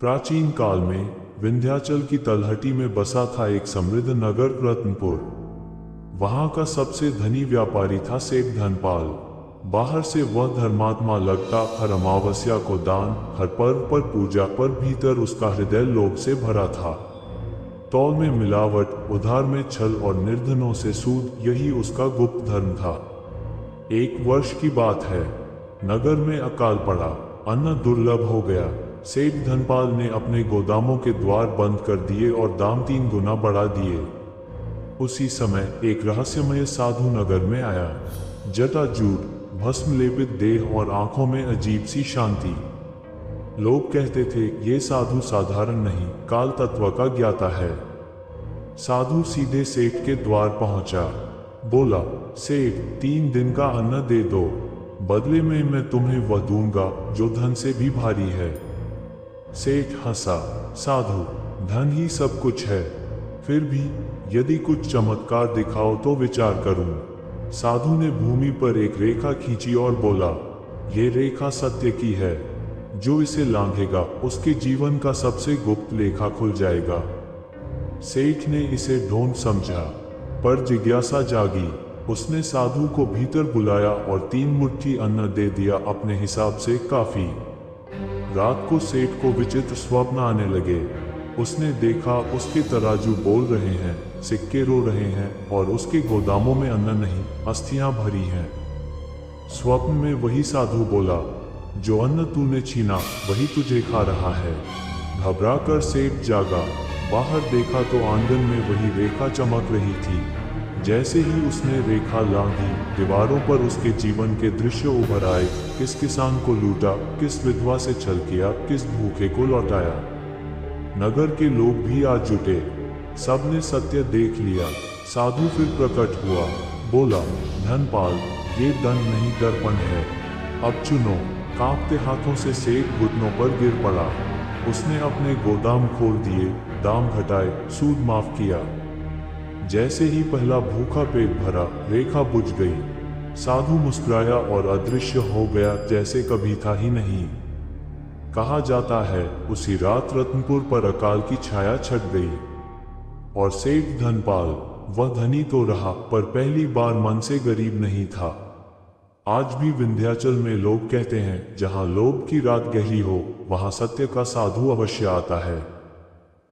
प्राचीन काल में विंध्याचल की तलहटी में बसा था एक समृद्ध नगर रत्नपुर। वहां का सबसे धनी व्यापारी था सेठ धनपाल। बाहर से वह धर्मात्मा लगता, हर अमावस्या को दान, हर पर्व पर पूजा, पर भीतर उसका हृदय लोभ से भरा था। तौल में मिलावट, उधार में छल और निर्धनों से सूद, यही उसका गुप्त धर्म था। एक वर्ष की बात है, नगर में अकाल पड़ा, अन्न दुर्लभ हो गया। सेठ धनपाल ने अपने गोदामों के द्वार बंद कर दिए और दाम 3 गुना बढ़ा दिए। उसी समय एक रहस्यमय साधु नगर में आया। जटाजूट, भस्म लेपित देह और आंखों में अजीब सी शांति। लोग कहते थे, ये साधु साधारण नहीं, काल तत्व का ज्ञाता है। साधु सीधे सेठ के द्वार पहुंचा। बोला, सेठ, 3 दिन का अन्न दे दो, बदले में मैं तुम्हें वह दूंगा जो धन से भी भारी है। सेठ हंसा। साधु, धन ही सब कुछ है, फिर भी यदि कुछ चमत्कार दिखाओ तो विचार करूं। साधु ने भूमि पर एक रेखा खींची और बोला, ये रेखा सत्य की है, जो इसे लांघेगा उसके जीवन का सबसे गुप्त लेखा खुल जाएगा। सेठ ने इसे ढोंग समझा, पर जिज्ञासा जागी। उसने साधु को भीतर बुलाया और 3 मुट्ठी अन्न दे दिया, अपने हिसाब से काफी। रात को सेठ को विचित्र स्वप्न आने लगे। उसने देखा उसके तराजू बोल रहे हैं, सिक्के रो रहे हैं और उसके गोदामों में अन्न नहीं, अस्थियां भरी हैं। स्वप्न में वही साधु बोला, जो अन्न तूने छीना वही तुझे खा रहा है। घबरा कर सेठ जागा। बाहर देखा तो आंगन में वही रेखा चमक रही थी। जैसे ही उसने रेखा लांघी, दीवारों पर उसके जीवन के दृश्य उभर आए। किस किसान को लूटा, किस विधवा से छल किया, किस भूखे को लौटाया। नगर के लोग भी आज जुटे, सबने सत्य देख लिया। साधु फिर प्रकट हुआ, बोला, धनपाल, ये दंड नहीं दर्पण है, अब चुनो। कांपते हाथों से सेठ घुटनों पर गिर पड़ा। उसने अपने गोदाम खोल दिए, दाम घटाए, सूद माफ किया। जैसे ही पहला भूखा पेट भरा, रेखा बुझ गई। साधु मुस्कुराया और अदृश्य हो गया, जैसे कभी था ही नहीं। कहा जाता है, उसी रात रत्नपुर पर अकाल की छाया छट गई और सेठ धनपाल, वह धनी तो रहा, पर पहली बार मन से गरीब नहीं था। आज भी विंध्याचल में लोग कहते हैं, जहां लोभ की रात गहरी हो, वहां सत्य का साधु अवश्य आता है।